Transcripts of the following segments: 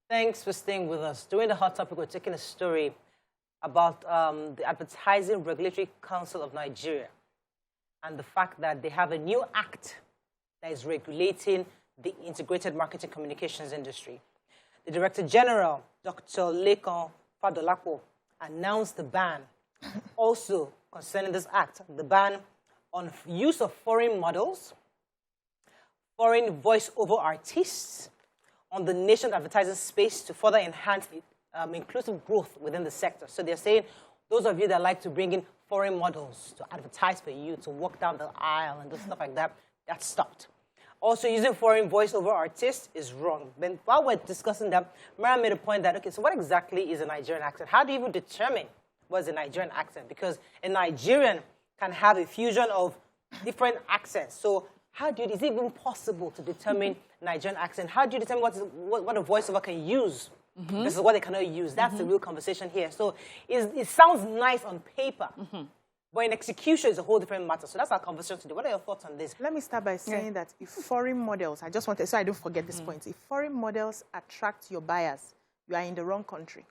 Thanks for staying with us. During the Hot Topic, we're taking a story about the Advertising Regulatory Council of Nigeria and the fact that they have a new act that is regulating the integrated marketing communications industry. The Director General, Dr. Olalekan Fadolapo, announced the ban also concerning this act, the ban on use of foreign models, foreign voice-over artists on the nation's advertising space to further enhance inclusive growth within the sector. So they're saying, those of you that like to bring in foreign models to advertise for you, to walk down the aisle and do stuff like that, that's stopped. Also, using foreign voice-over artists is wrong. Then while we're discussing that, Mara made a point that, okay, so what exactly is a Nigerian accent? How do you even determine what is a Nigerian accent? Because a Nigerian can have a fusion of different accents. So how do you, is it even possible to determine Nigerian accent? How do you determine what a voiceover can use? This is what they cannot use. That's the real conversation here. So it sounds nice on paper, but in execution, it's a whole different matter. So that's our conversation today. What are your thoughts on this? Let me start by saying that if foreign models, I just want to, so I don't forget this point, if foreign models attract your buyers, you are in the wrong country.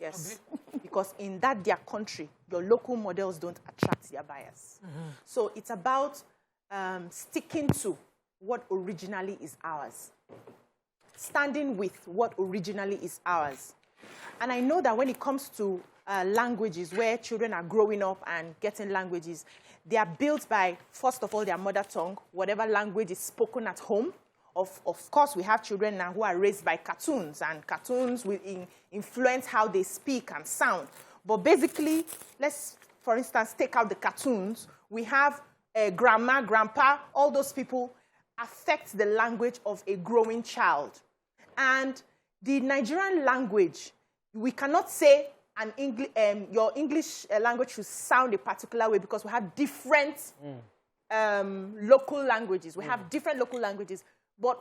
Yes. Because in that their country, your local models don't attract their buyers. So it's about sticking to what originally is ours. Standing with what originally is ours. And I know that when it comes to languages, where children are growing up and getting languages, they are built by, first of all, their mother tongue, whatever language is spoken at home. Of course, we have children now who are raised by cartoons, and cartoons will influence how they speak and sound. But basically, let's, for instance, take out the cartoons. We have grandma, grandpa, all those people affect the language of a growing child. And the Nigerian language, we cannot say your English language should sound a particular way because we have different local languages. We have different local languages. But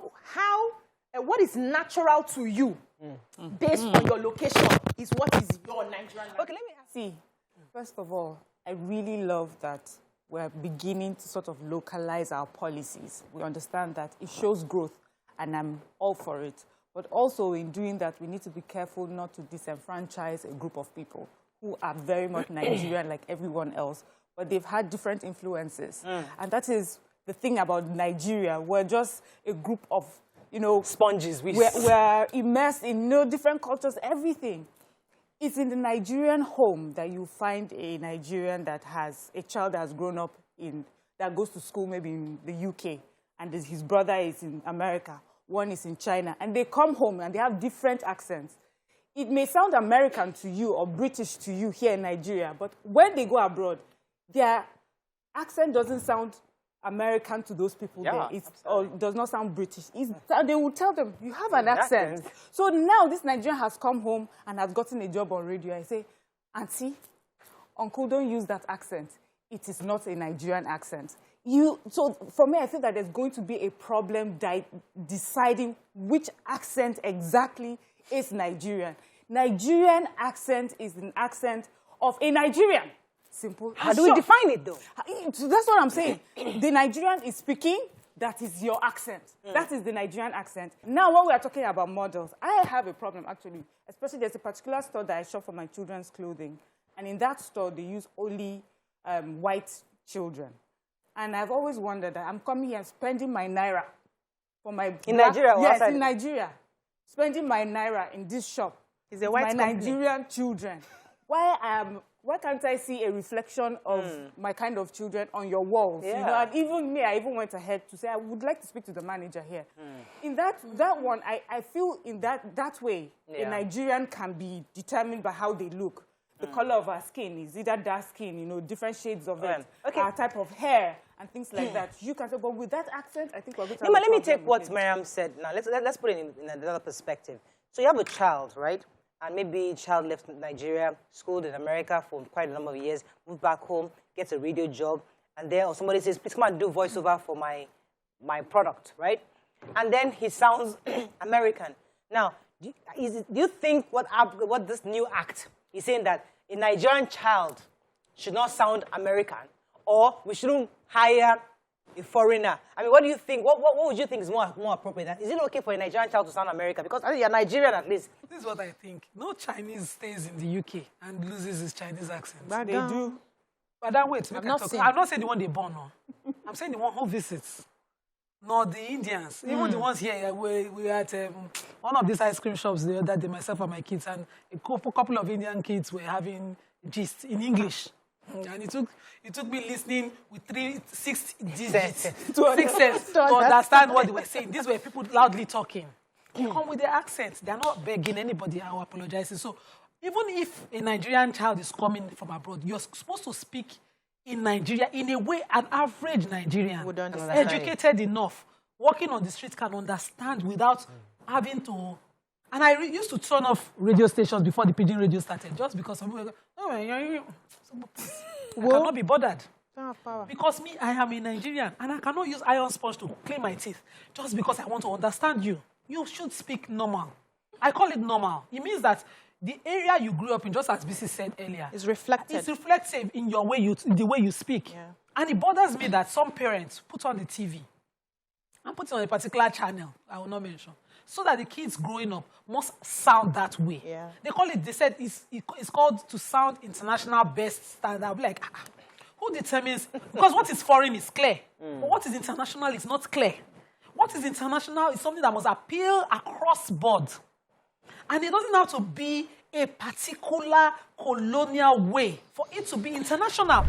what is natural to you based on your location is what is your Nigerian language. Okay, let me ask you. First of all, I really love that we're beginning to sort of localize our policies. We understand that it shows growth, and I'm all for it. But also in doing that, we need to be careful not to disenfranchise a group of people who are very much Nigerian like everyone else, but they've had different influences. And that is the thing about Nigeria. We're just a group of, sponges. We're immersed in different cultures, everything. It's in the Nigerian home that you find a Nigerian that has a child that has grown up that goes to school maybe in the UK, and his brother is in America, one is in China, and they come home and they have different accents. It may sound American to you or British to you here in Nigeria, but when they go abroad, their accent doesn't sound American to those people there. Or does not sound British. They will tell them, you have an accent. So now this Nigerian has come home and has gotten a job on radio. I say, Auntie, Uncle, don't use that accent. It is not a Nigerian accent. So for me, I think that there's going to be a problem deciding which accent exactly is Nigerian. Nigerian accent is an accent of a Nigerian. Simple. How do we define it, though? So that's what I'm saying. The Nigerian is speaking, that is your accent. That is the Nigerian accent. Now, when we are talking about models, I have a problem, actually. Especially, there's a particular store that I shop for my children's clothing. And in that store, they use only white children. And I've always wondered that I'm coming here and spending my Naira for my... In Nigeria? Yes, in Nigeria. Spending my Naira in this shop. Is a white my Nigerian children. Why can't I see a reflection of my kind of children on your walls? Yeah. And even me, I even went ahead to say, I would like to speak to the manager here. In that one, I feel in that way, a Nigerian can be determined by how they look. The color of our skin is either dark skin, different shades of it, our type of hair, and things like that. You can say, but with that accent, I think we're going to have let me take what Miriam said now. Let's put it in another perspective. So you have a child, right? And maybe a child left Nigeria, schooled in America for quite a number of years, moved back home, gets a radio job, and then somebody says, please come and do voiceover for my product, right? And then he sounds American. Now, do you think what this new act is saying, that a Nigerian child should not sound American, or we shouldn't hire a foreigner. I mean, what do you think? What would you think is more appropriate? Is it okay for a Nigerian child to sound American? Because I think you're Nigerian at least. This is what I think. No Chinese stays in the UK and loses his Chinese accent. They do. But then wait, I'm not saying the one they born on. I'm saying the one who visits. Not the Indians. Even the ones here, we at one of these ice cream shops the other day, myself and my kids, and a couple of Indian kids were having gist in English. And it took me listening with 6 digits to understand what they were saying. These were people loudly talking. They come with their accents. They're not begging anybody or apologizing. So even if a Nigerian child is coming from abroad, you're supposed to speak in Nigeria in a way an average Nigerian, educated enough, walking on the street can understand without having to. And I used to turn off radio stations before the pidgin radio started, just because some people go, oh, I cannot be bothered. Because me, I am a Nigerian, and I cannot use iron sponge to clean my teeth just because I want to understand you. You should speak normal. I call it normal. It means that the area you grew up in, just as BC said earlier, is reflected. It's reflective in your way in the way you speak. Yeah. And it bothers me that some parents put on the TV and put it on a particular channel, I will not mention, so that the kids growing up must sound that way. Yeah. They said it's called to sound international best standard. I'll be like, who determines? Because what is foreign is clear. But what is international is not clear. What is international is something that must appeal across board. And it doesn't have to be a particular colonial way for it to be international.